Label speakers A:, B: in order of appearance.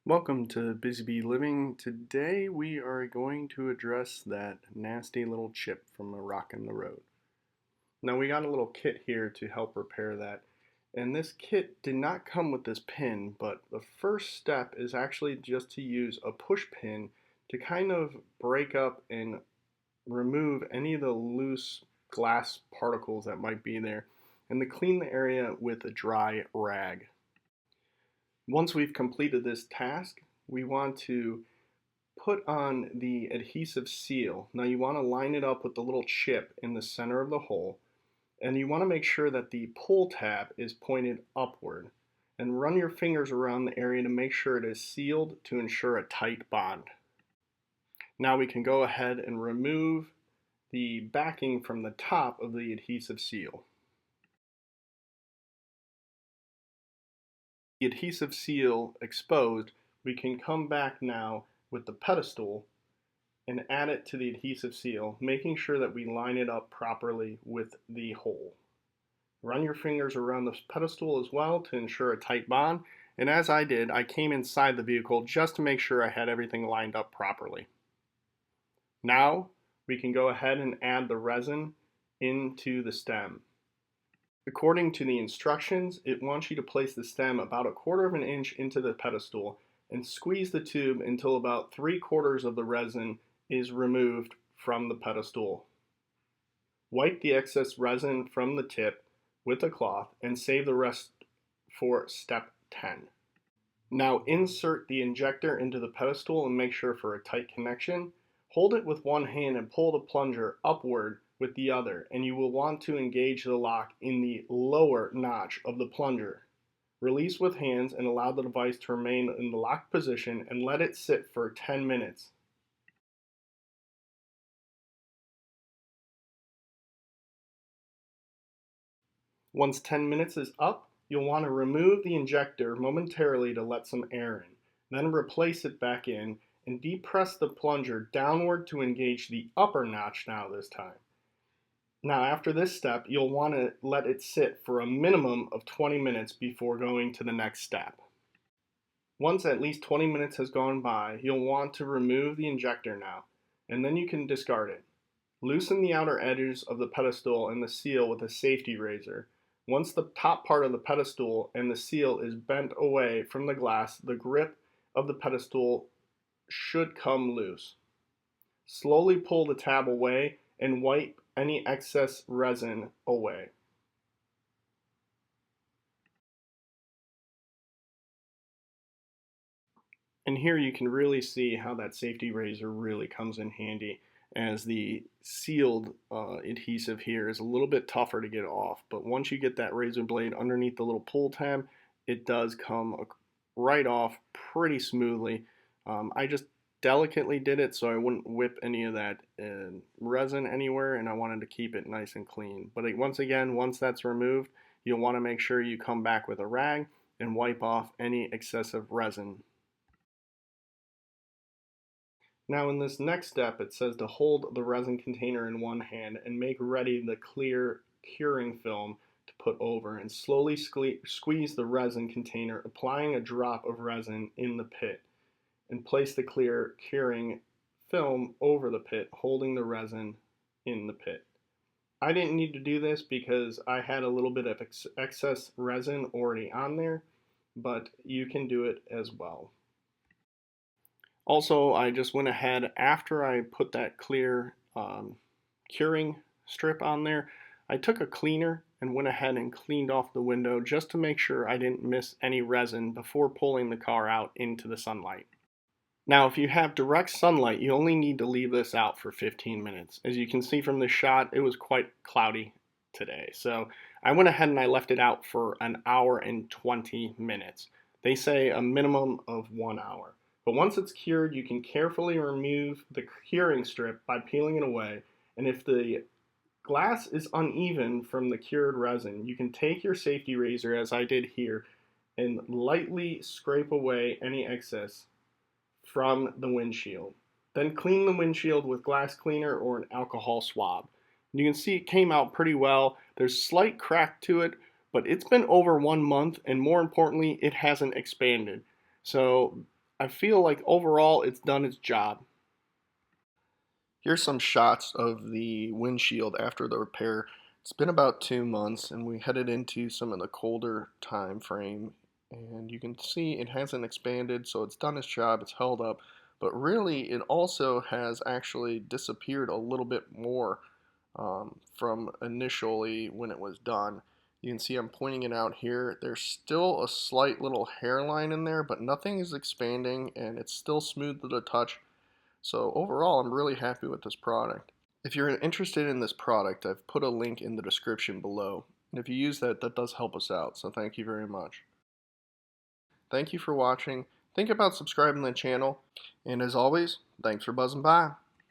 A: Welcome to Busy Bee Living. Today we are going to address that nasty little chip from a rock in the road. Now we got a little kit here to help repair that. And this kit did not come with this pin, but the first step is actually just to use a push pin to kind of break up and remove any of the loose glass particles that might be there, and to clean the area with a dry rag. Once we've completed this task, we want to put on the adhesive seal. Now you want to line it up with the little chip in the center of the hole, and you want to make sure that the pull tab is pointed upward, and run your fingers around the area to make sure it is sealed to ensure a tight bond. Now we can go ahead and remove the backing from the top of the adhesive seal. The adhesive seal exposed, we can come back now with the pedestal and add it to the adhesive seal, making sure that we line it up properly with the hole. Run your fingers around the pedestal as well to ensure a tight bond, and as I did, I came inside the vehicle just to make sure I had everything lined up properly. Now we can go ahead and add the resin into the stem. According to the instructions, it wants you to place the stem about 1/4 of an inch into the pedestal and squeeze the tube until about 3/4 of the resin is removed from the pedestal. Wipe the excess resin from the tip with a cloth and save the rest for step 10. Now insert the injector into the pedestal and make sure for a tight connection. Hold it with one hand and pull the plunger upward with the other, and you will want to engage the lock in the lower notch of the plunger. Release with hands and allow the device to remain in the locked position and let it sit for 10 minutes. Once 10 minutes is up, you'll want to remove the injector momentarily to let some air in. Then replace it back in and depress the plunger downward to engage the upper notch now this time. Now after this step, you'll want to let it sit for a minimum of 20 minutes before going to the next step. Once at least 20 minutes has gone by, you'll want to remove the injector now, and then you can discard it. Loosen the outer edges of the pedestal and the seal with a safety razor. Once the top part of the pedestal and the seal is bent away from the glass, the grip of the pedestal should come loose. Slowly pull the tab away and wipe any excess resin away. And here you can really see how that safety razor really comes in handy, as the sealed adhesive here is a little bit tougher to get off, but once you get that razor blade underneath the little pull tab, it does come right off pretty smoothly. I just delicately did it so I wouldn't whip any of that resin anywhere, and I wanted to keep it nice and clean. But once again, once that's removed, you'll want to make sure you come back with a rag and wipe off any excessive resin. Now in this next step, it says to hold the resin container in one hand and make ready the clear curing film to put over, and slowly squeeze the resin container, applying a drop of resin in the pit, and place the clear curing film over the pit, holding the resin in the pit. I didn't need to do this because I had a little bit of excess resin already on there, but you can do it as well. Also, I just went ahead after I put that clear curing strip on there, I took a cleaner and went ahead and cleaned off the window just to make sure I didn't miss any resin before pulling the car out into the sunlight. Now, if you have direct sunlight, you only need to leave this out for 15 minutes. As you can see from the shot, it was quite cloudy today. So I went ahead and I left it out for an hour and 20 minutes. They say a minimum of 1 hour. But once it's cured, you can carefully remove the curing strip by peeling it away. And if the glass is uneven from the cured resin, you can take your safety razor, as I did here, and lightly scrape away any excess from the windshield. Then clean the windshield with glass cleaner or an alcohol swab. You can see it came out pretty well. There's slight crack to it, but it's been over 1 month, and more importantly, it hasn't expanded. So I feel like overall it's done its job. Here's some shots of the windshield after the repair. It's been about 2 months and we headed into some of the colder time frame, and you can see it hasn't expanded, so it's done its job, it's held up, but really it also has actually disappeared a little bit more from initially when it was done. You can see I'm pointing it out here. There's still a slight little hairline in there, but nothing is expanding and it's still smooth to the touch. So overall, I'm really happy with this product. If you're interested in this product, I've put a link in the description below. And if you use that, that does help us out. So thank you very much. Thank you for watching. Think about subscribing to the channel. And as always, thanks for buzzing by.